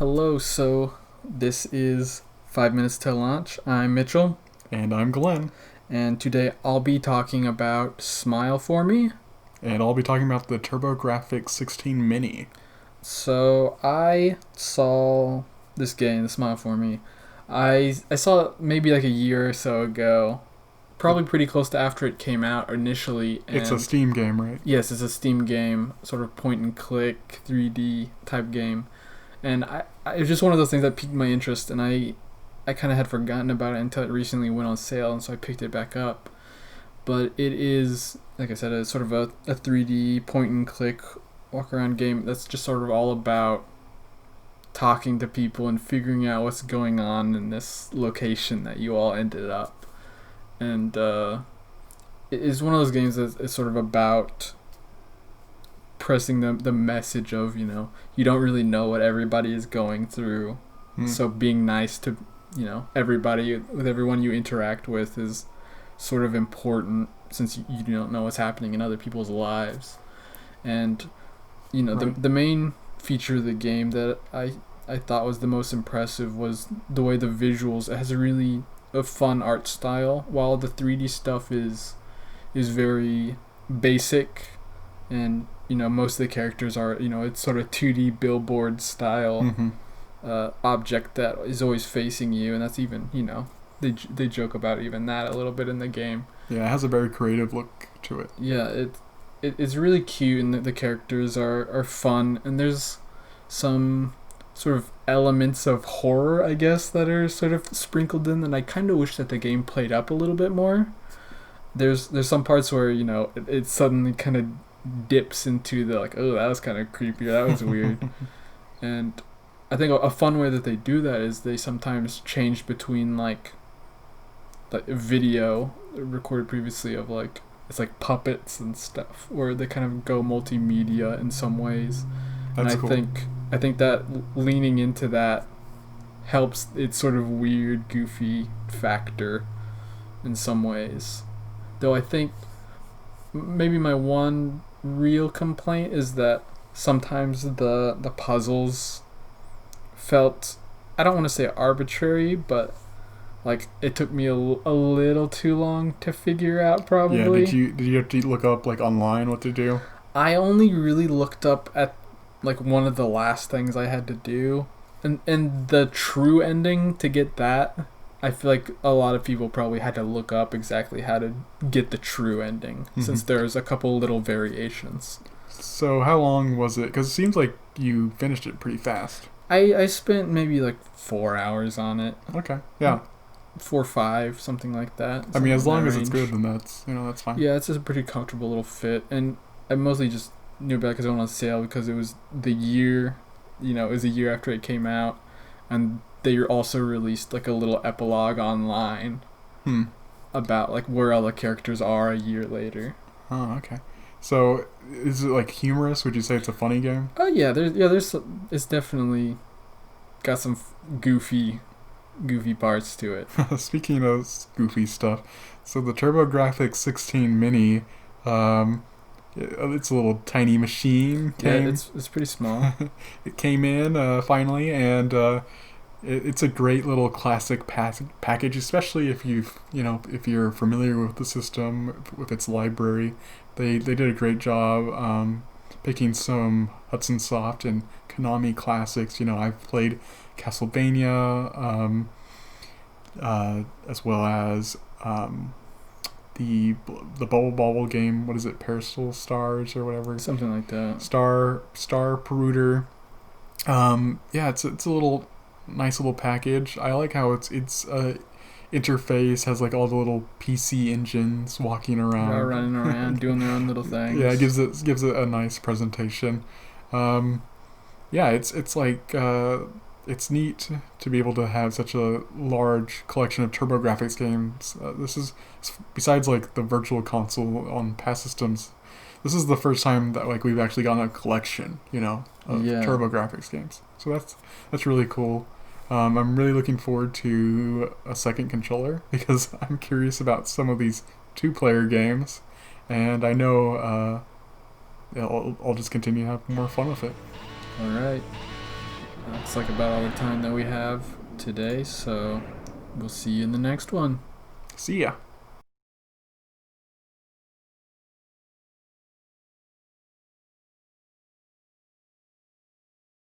Hello, so this is 5 Minutes to Launch. I'm Mitchell, And I'm Glenn. and today I'll be talking about Smile For Me. And I'll be talking about the TurboGrafx-16 Mini. So I saw this game, Smile For Me. I saw it maybe like a year or so ago, probably pretty close to after it came out initially. And It's a Steam game, right? yes, it's a Steam game, sort of point and click 3D type game. And it was just one of those things that piqued my interest, and I kind of had forgotten about it until it recently went on sale, and so I picked it back up. But it is, like I said, it's sort of a 3D point and click walk around game that's just sort of all about talking to people and figuring out what's going on in this location that you all ended up. And it is one of those games that is sort of about pressing the message of, you don't really know what everybody is going through. So being nice to, everybody, with everyone you interact with is sort of important, since you don't know what's happening in other people's lives. And, Right. the main feature of the game that I thought was the most impressive was the way the visuals, it has a fun art style, while the 3D stuff is very basic. And most of the characters are, it's sort of 2D billboard style Mm-hmm. object that is always facing you, and that's even, they joke about even that a little bit in the game. Yeah, it has a very creative look to it. Yeah, it's really cute, and the characters are fun, and there's some sort of elements of horror, I guess, that are sort of sprinkled in, and I kind of wish that the game played up a little bit more. There's some parts where, it suddenly kind of dips into the, like, oh, that was kind of creepy, or that was weird. And I think a fun way that they do that is they sometimes change between like video recorded previously of like, it's like puppets and stuff, where they kind of go multimedia in some ways. That's And cool. I think that leaning into that helps its sort of weird, goofy factor in some ways. Though I think maybe my one real complaint is that sometimes the puzzles felt, I don't want to say arbitrary, but like it took me a little too long to figure out, probably. Yeah, did you have to look up like online what to do? I only really looked up at like one of the last things I had to do, and the true ending to get that. I feel like a lot of people probably had to look up exactly how to get the true ending, since there's a couple little variations. So how long was it? Because it seems like you finished it pretty fast. I spent maybe like 4 hours on it. Okay. Yeah. 4 or 5, something like that. I mean, as long as range. it's good, then that's fine. Yeah, it's just a pretty comfortable little fit, and I mostly just knew about it because it went on sale, because it was the year, it was a year after it came out, and they also released like a little epilogue online about like where all the characters are a year later. Oh, okay. So is it like humorous? Would you say it's a funny game? Oh yeah, it's definitely got some goofy parts to it. Speaking of goofy stuff, so the TurboGrafx-16 Mini, it's a little tiny machine. Yeah, it's pretty small. It came in finally, and it's a great little classic package, especially if if you're familiar with the system, with its library. They did a great job picking some Hudson Soft and Konami classics. I've played Castlevania, as well as the Bubble Bobble game. What is it? Parasol Stars or whatever. Something like that. Star Peruder. Yeah, it's a little nice little package. I like how its interface has like all the little PC engines walking around, running around, doing their own little things. Yeah, it gives it a nice presentation. Yeah, it's like it's neat to be able to have such a large collection of TurboGrafx games. This is, besides like the Virtual Console on past systems, this is the first time that like we've actually gotten a collection, of TurboGrafx games. So that's really cool. I'm really looking forward to a second controller, because I'm curious about some of these 2-player games, and I know I'll just continue to have more fun with it. All right. That's like about all the time that we have today, so we'll see you in the next one. See ya.